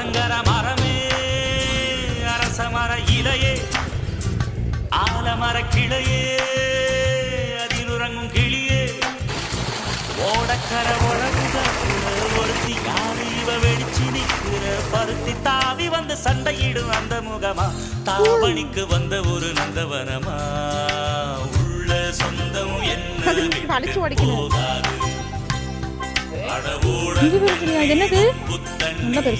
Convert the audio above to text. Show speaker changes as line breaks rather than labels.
ஆத்தங்கர மரமே அரச மர இலையே ஆலமர கிளையே அதில் உறங்கும் கிளியே ஓடக்கர உழவுக ஒருத்தி யாரு இவ வெடிச்சு நிற்கிற பருத்தி தாவி வந்து சண்டையிடும் அந்த முகமா தாவணிக்கு வந்த ஒரு நந்தவனமா உள்ள சொந்தம் என்ன போகாது
என்னது?